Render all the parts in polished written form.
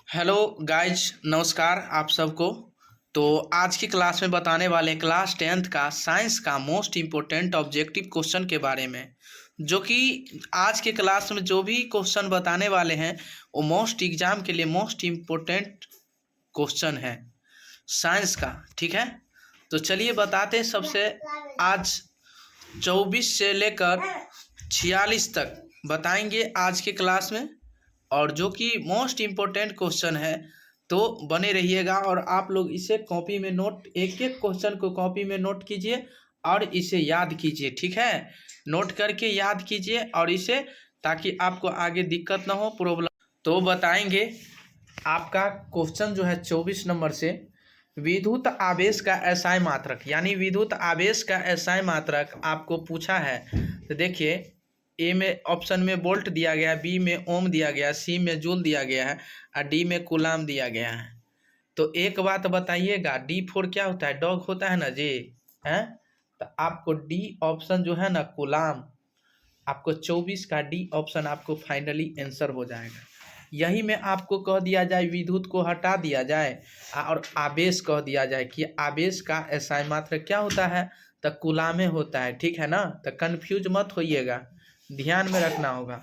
Hello guys, नमस्कार आप सबको। तो आज की क्लास में बताने वाले हैं क्लास 10th का साइंस का मोस्ट इम्पोर्टेंट ऑब्जेक्टिव क्वेश्चन के बारे में, जो कि आज के क्लास में जो भी क्वेश्चन बताने वाले हैं वो मोस्ट एग्जाम के लिए मोस्ट इम्पोर्टेंट क्वेश्चन है साइंस का। ठीक है, तो चलिए बताते हैं। सबसे आज 24 से लेकर 46 तक बताएंगे आज के क्लास में, और जो कि मोस्ट इम्पोर्टेंट क्वेश्चन है। तो बने रहिएगा और आप लोग इसे कॉपी में नोट, एक एक क्वेश्चन को कॉपी में नोट कीजिए और इसे याद कीजिए। ठीक है, नोट करके याद कीजिए और इसे, ताकि आपको आगे दिक्कत ना हो, प्रॉब्लम। तो बताएंगे आपका क्वेश्चन जो है 24 नंबर से, विद्युत आवेश का एसआई मात्रक, यानी विद्युत आवेश का एसआई मात्रक आपको पूछा है। तो देखिए, ए में ऑप्शन में वोल्ट दिया गया है, बी में ओम दिया गया है, सी में जूल दिया गया है और डी में कूलाम दिया गया है। तो एक बात बताइएगा, D4 क्या होता है? डॉग होता है ना जी, हैं? तो आपको डी ऑप्शन जो है ना, कूलाम, आपको 24 का डी ऑप्शन आपको फाइनली आंसर हो जाएगा। यही में आपको कह दिया जाए, विद्युत को हटा दिया जाए और आवेश कह दिया जाए कि आवेश का एसआई मात्रक क्या होता है, तो कूलामे होता है। ठीक है ना, तो कन्फ्यूज मत होइएगा, ध्यान में रखना होगा।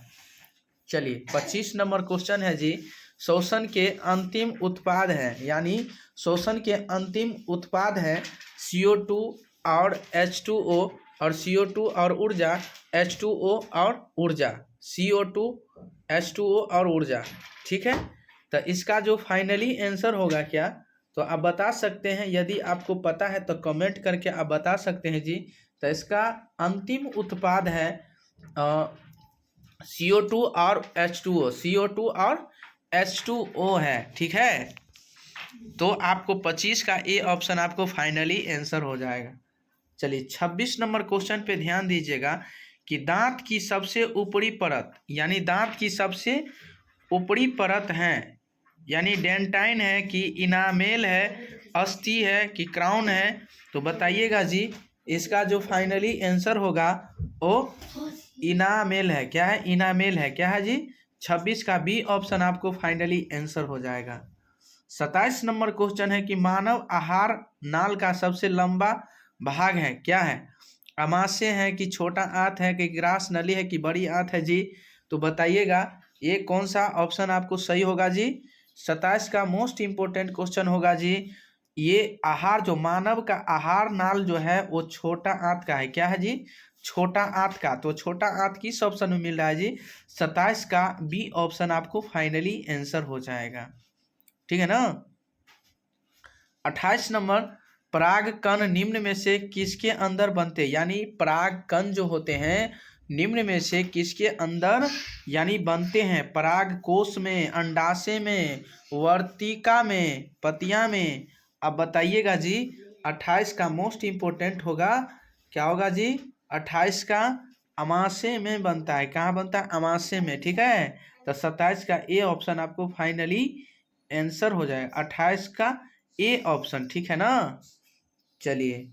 चलिए 25 नंबर क्वेश्चन है जी, शोषण के अंतिम उत्पाद है, यानी शोषण के अंतिम उत्पाद है CO2 और H2O, और CO2 और ऊर्जा, H2O और ऊर्जा, CO2 H2O और ऊर्जा। ठीक है, तो इसका जो फाइनली आंसर होगा क्या, तो आप बता सकते हैं। यदि आपको पता है तो कमेंट करके आप बता सकते हैं जी। तो इसका अंतिम उत्पाद है CO2 और H2O, CO2 और H2O है। ठीक है, तो आपको 25 का ए ऑप्शन आपको फाइनली आंसर हो जाएगा। चलिए 26 नंबर क्वेश्चन पे ध्यान दीजिएगा कि दांत की सबसे ऊपरी परत, यानी दांत की सबसे ऊपरी परत है, यानी डेंटाइन है कि इनामेल है, अस्थि है कि क्राउन है। तो बताइएगा जी, इसका जो फाइनली आंसर होगा वो इनामेल है। क्या है? इनामेल है। क्या है जी? 26 का बी ऑप्शन आपको फाइनली आंसर हो जाएगा। 27 नंबर क्वेश्चन है कि मानव आहार नाल का सबसे लंबा भाग है, क्या है? अमाशय है कि छोटा आंत है कि ग्रास नली है कि बड़ी आंत है जी। तो बताइएगा ये कौन सा ऑप्शन आपको सही होगा जी। 27 का मोस्ट इम्पोर्टेंट क्वेश्चन होगा जी, ये आहार, जो मानव का आहार नाल जो है वो छोटा आंत का है। क्या है जी? छोटा आंत का। तो छोटा आंत किस ऑप्शन में मिल रहा है जी? 27 का बी ऑप्शन आपको फाइनली आंसर हो जाएगा। ठीक है ना। 28 नंबर, पराग कण निम्न में से किसके अंदर बनते, यानी पराग कण जो होते हैं निम्न में से किसके अंदर यानी बनते हैं? पराग कोश में, अंडाशय में, वर्तिका में, पतिया में। अब बताइएगा जी, 28 का मोस्ट इम्पोर्टेंट होगा, क्या होगा जी? 28 का अमाशय में बनता है। कहाँ बनता है? अमाशय में। ठीक है, तो 27 का ए ऑप्शन आपको फाइनली आंसर हो जाएगा, 28 का ए ऑप्शन। ठीक है ना। चलिए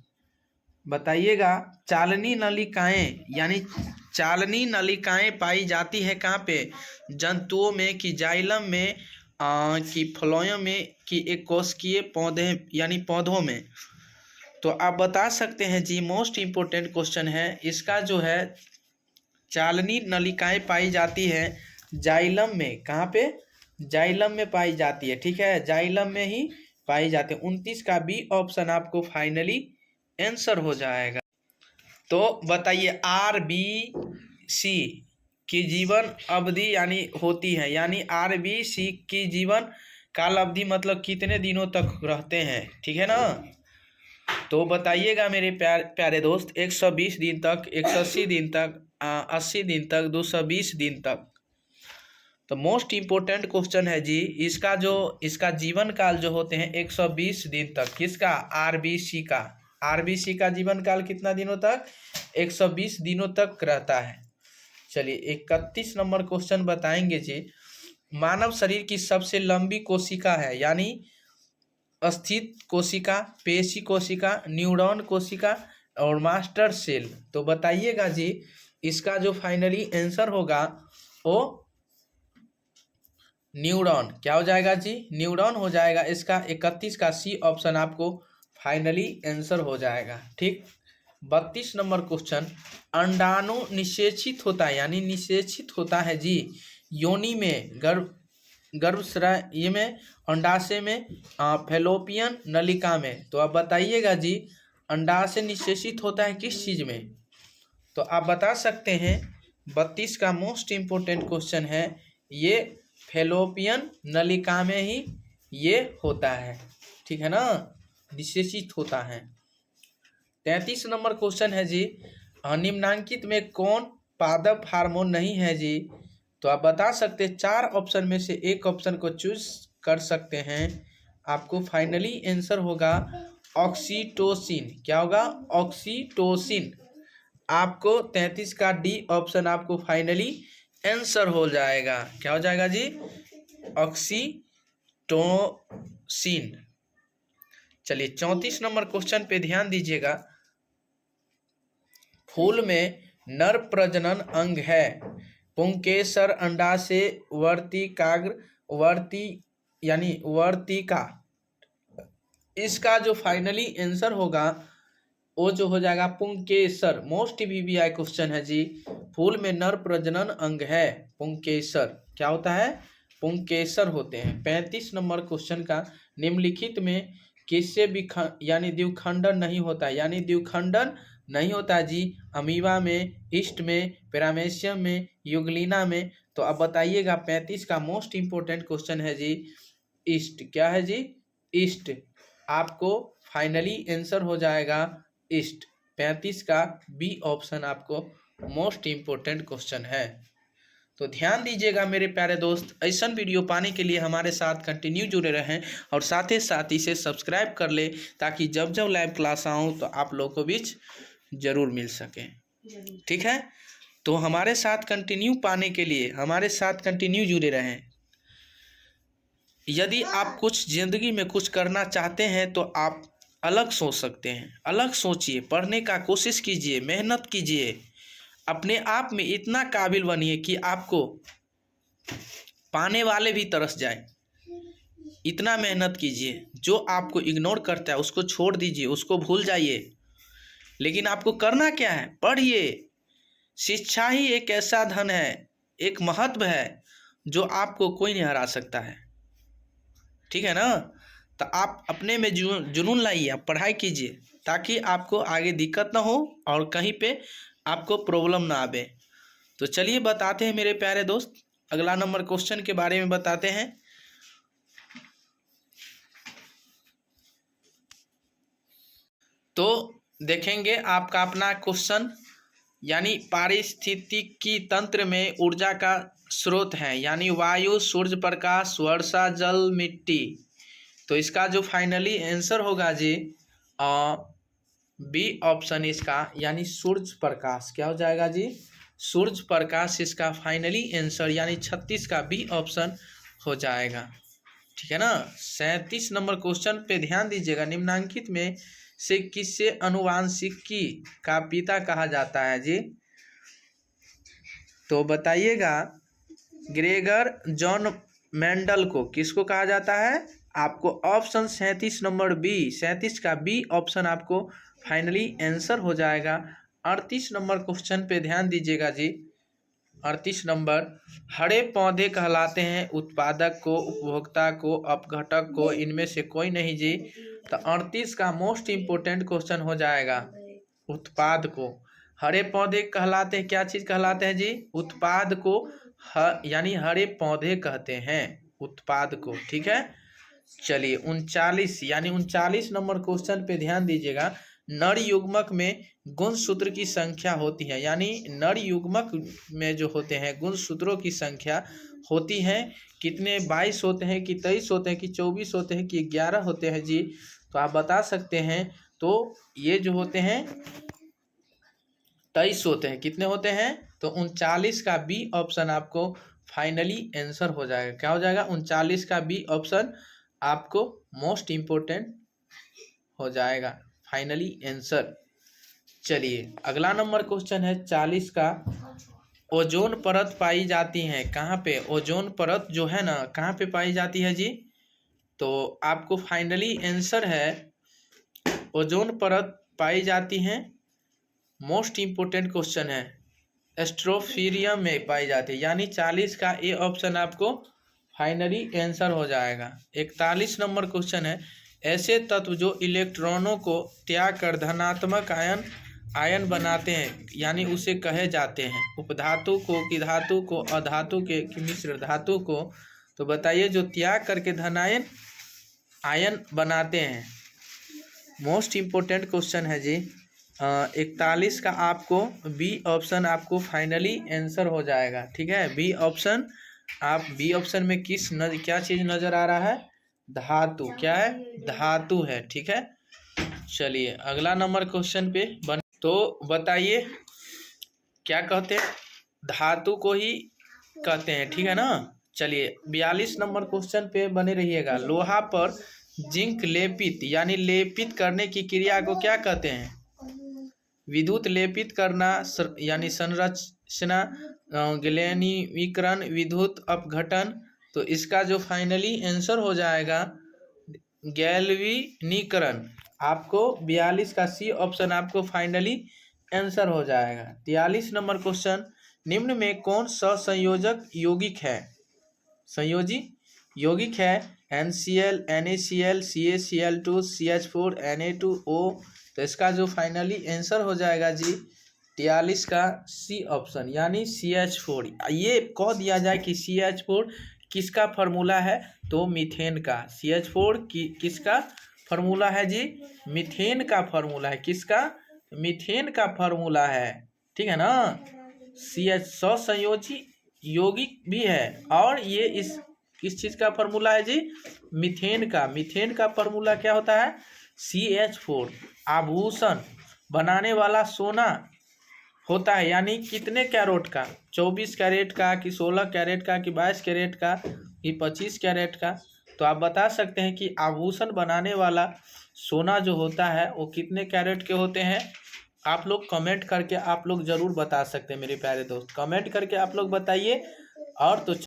बताइएगा, चालनी नलिकाएं, यानी चालनी नलिकाएं पाई जाती है कहाँ पे? जंतुओं में कि जाइलम में, कि फ्लोएम में, कि एक कोशिकीय पौधे, यानी पौधों में। तो आप बता सकते हैं जी, मोस्ट इम्पोर्टेंट क्वेश्चन है इसका जो है, चालनी नलिकाएं पाई जाती है जाइलम में। कहाँ पे? जाइलम में पाई जाती है। ठीक है, जाइलम में ही पाई जाती है। 29 का बी ऑप्शन आपको फाइनली आंसर हो जाएगा। तो बताइए, RBC की जीवन अवधि यानी होती है, यानी RBC की जीवन काल अवधि मतलब कितने दिनों तक रहते हैं? ठीक है ना। तो बताइएगा मेरे प्यारे दोस्त, 120 दिन तक, 180 दिन तक, 80 दिन तक, 220 दिन तक। तो मोस्ट इम्पोर्टेंट क्वेश्चन है जी, इसका जीवन काल जो होते हैं 120 दिन तक। किसका? RBC का। RBC का जीवन काल कितना दिनों तक? 120 दिनों तक रहता है। चलिए 31 नंबर क्वेश्चन बताएंगे जी, मानव शरीर की सबसे लंबी कोशिका है, यानी स्थित कोशिका, पेशी कोशिका, न्यूरॉन कोशिका और मास्टर सेल। तो बताइएगा जी, इसका जो फाइनली आंसर होगा वो न्यूरॉन क्या हो जाएगा जी, न्यूरॉन हो जाएगा इसका। 31 का सी ऑप्शन आपको फाइनली आंसर हो जाएगा। ठीक। 32 नंबर क्वेश्चन, अंडाणु निषेचित होता है यानी निषेचित होता है जी योनि में, गर्भाशय में, अंडाशय में, फैलोपियन नलिका में। तो आप बताइएगा जी अंडाशय निषेचित होता है किस चीज में? तो आप बता सकते हैं 32 का मोस्ट इम्पोर्टेंट क्वेश्चन है ये फैलोपियन नलिका में ही ये होता है। ठीक है ना, निषेचित होता है। 33 नंबर क्वेश्चन है जी निम्नांकित में कौन पादप हार्मोन नहीं है जी? तो आप बता सकते हैं 4 ऑप्शन में से एक ऑप्शन को चूज कर सकते हैं। आपको फाइनली आंसर होगा ऑक्सीटोसिन। क्या होगा? ऑक्सीटोसिन। आपको 33 का डी ऑप्शन आपको फाइनली आंसर हो जाएगा। क्या हो जाएगा जी? ऑक्सीटोसिन। चलिए 34 नंबर क्वेश्चन पे ध्यान दीजिएगा। फूल में नर प्रजनन अंग है, पुंकेसर, अंडाशय, वर्तिकाग्र, यानी वर्तिका। इसका जो फाइनली आंसर होगा वो जो हो जाएगा पुंकेसर। मोस्ट वीवीआई क्वेश्चन है जी। फूल में नर प्रजनन अंग है पुंकेसर। क्या होता है? पुंकेसर होते हैं। 35 नंबर क्वेश्चन का निम्नलिखित में किससे यानी द्विखंडन नहीं होता है, यानी द्विखंडन नहीं होता जी? अमीबा में, ईस्ट में, पैरामेशियम में, यूग्लिना में। तो अब बताइएगा 35 का मोस्ट इंपोर्टेंट क्वेश्चन है जी ईस्ट। क्या है जी? ईस्ट। आपको फाइनली आंसर हो जाएगा ईस्ट। 35 का बी ऑप्शन आपको मोस्ट इम्पोर्टेंट क्वेश्चन है। तो ध्यान दीजिएगा मेरे प्यारे दोस्त, ऐसा वीडियो पाने के लिए हमारे साथ कंटिन्यू जुड़े रहें और साथ ही इसे सब्सक्राइब कर ले ताकि जब जब लाइव क्लास आऊँ तो आप लोगों को बीच जरूर मिल सके। ठीक है, तो हमारे साथ कंटिन्यू पाने के लिए हमारे साथ कंटिन्यू जुड़े रहें। यदि आप कुछ ज़िंदगी में कुछ करना चाहते हैं तो आप अलग सोच सकते हैं। अलग सोचिए, पढ़ने का कोशिश कीजिए, मेहनत कीजिए, अपने आप में इतना काबिल बनिए कि आपको पाने वाले भी तरस जाए। इतना मेहनत कीजिए। जो आपको इग्नोर करता है उसको छोड़ दीजिए, उसको भूल जाइए। लेकिन आपको करना क्या है? पढ़िए। शिक्षा ही एक ऐसा धन है, एक महत्व है जो आपको कोई नहीं हरा सकता है। ठीक है ना? तो आप अपने में जुनून लाइए, आप पढ़ाई कीजिए ताकि आपको आगे दिक्कत ना हो और कहीं पे आपको प्रॉब्लम ना आवे। तो चलिए बताते हैं मेरे प्यारे दोस्त, अगला नंबर क्वेश्चन के बारे में बताते हैं। तो देखेंगे आपका अपना क्वेश्चन, यानी पारिस्थितिकी तंत्र में ऊर्जा का स्रोत है, यानी वायु, सूर्य प्रकाश, वर्षा जल, मिट्टी। तो इसका जो फाइनली आंसर होगा जी बी ऑप्शन इसका, यानी सूर्य प्रकाश। क्या हो जाएगा जी? सूर्य प्रकाश इसका फाइनली आंसर, यानी 36 का बी ऑप्शन हो जाएगा। ठीक है ना? 37 नंबर क्वेश्चन पे ध्यान दीजिएगा। निम्नांकित में से किससे अनुवांशिकी का पिता कहा जाता है जी? तो बताइएगा ग्रेगर जॉन मेंडल को किसको कहा जाता है? आपको ऑप्शन 37 नंबर बी, 37 का बी ऑप्शन आपको फाइनली आंसर हो जाएगा। 38 नंबर क्वेश्चन पे ध्यान दीजिएगा जी। 38 नंबर, हरे पौधे कहलाते हैं उत्पादक को, उपभोक्ता को, अपघटक को, इनमें से कोई नहीं जी। तो 38 का मोस्ट इम्पोर्टेंट क्वेश्चन हो जाएगा उत्पाद को। हरे पौधे कहलाते हैं, क्या चीज़ कहलाते हैं जी? उत्पाद को, यानी हरे पौधे कहते हैं उत्पाद को। ठीक है, चलिए 39, यानी 39 नंबर क्वेश्चन पे ध्यान दीजिएगा। नर युग्मक में गुणसूत्र की संख्या होती है, यानी नर युग्मक में जो होते हैं गुणसूत्रों की संख्या होती है कितने? 22 होते हैं कि 23 होते हैं कि 24 होते हैं कि 11 होते हैं जी? तो आप बता सकते हैं। तो ये जो होते हैं 23 होते हैं। कितने होते हैं? तो 39 का बी ऑप्शन आपको फाइनली आंसर हो जाएगा। क्या हो जाएगा? 39 का बी ऑप्शन आपको मोस्ट इम्पोर्टेंट हो जाएगा, फाइनली आंसर। चलिए अगला नंबर क्वेश्चन है 40 का। ओजोन परत पाई जाती है। कहाँ पे ओजोन परत जो है ना कहाँ पे पाई जाती है जी? तो आपको फाइनली आंसर है ओजोन परत पाई जाती है। मोस्ट इम्पोर्टेंट क्वेश्चन है, एस्ट्रोफिरियम में पाई जाती है, यानी 40 का ए ऑप्शन आपको फाइनली आंसर हो जाएगा। 41 नंबर क्वेश्चन है, ऐसे तत्व जो इलेक्ट्रॉनों को त्याग कर धनात्मक आयन बनाते हैं, यानी उसे कहे जाते हैं उपधातु को कि धातु को अधातु के कि मिश्र धातु को। तो बताइए जो त्याग करके धनायन आयन बनाते हैं। मोस्ट इम्पोर्टेंट क्वेश्चन है जी। 41 का आपको बी ऑप्शन आपको फाइनली आंसर हो जाएगा। ठीक है, बी ऑप्शन। आप बी ऑप्शन में क्या चीज़ नज़र आ रहा है? धातु। क्या है? धातु है। ठीक है, चलिए अगला नंबर क्वेश्चन पे तो बताइए क्या कहते हैं? धातु को ही कहते हैं। ठीक है ना। चलिए 42 नंबर क्वेश्चन पे बने रहिएगा। लोहा पर जिंक लेपित यानी लेपित करने की क्रिया को क्या कहते हैं? विद्युत लेपित करना यानी संरचना, गैल्वेनीकरण, विद्युत अपघटन। तो इसका जो फाइनली आंसर हो जाएगा गैल्वेनीकरण। आपको 42 का सी ऑप्शन आपको फाइनली आंसर हो जाएगा। 43 नंबर क्वेश्चन, निम्न में कौन सा संयोजक यौगिक है? संयोजी यौगिक है NCl, NaCl, CaCl2, CH4, Na2O। तो इसका जो फाइनली आंसर हो जाएगा जी 43 का सी ऑप्शन यानी CH4। ये कह दिया जाए कि CH4 किसका फार्मूला है? तो मीथेन का। CH4 किसका फार्मूला है जी? मीथेन का फार्मूला है। किसका? मीथेन का फार्मूला है। ठीक है ना। CH संयोजी यौगिक भी है और ये किस चीज़ का फार्मूला है जी? मीथेन का। मीथेन का फार्मूला क्या होता है? CH4। आभूषण बनाने वाला सोना होता है, यानी कितने कैरेट का? 24 कैरेट का कि 16 कैरेट का कि 22 कैरेट का कि 25 कैरेट का? तो आप बता सकते हैं कि आभूषण बनाने वाला सोना जो होता है वो कितने कैरेट के होते हैं? आप लोग कमेंट करके आप लोग ज़रूर बता सकते हैं मेरे प्यारे दोस्त। कमेंट करके आप लोग बताइए। और तो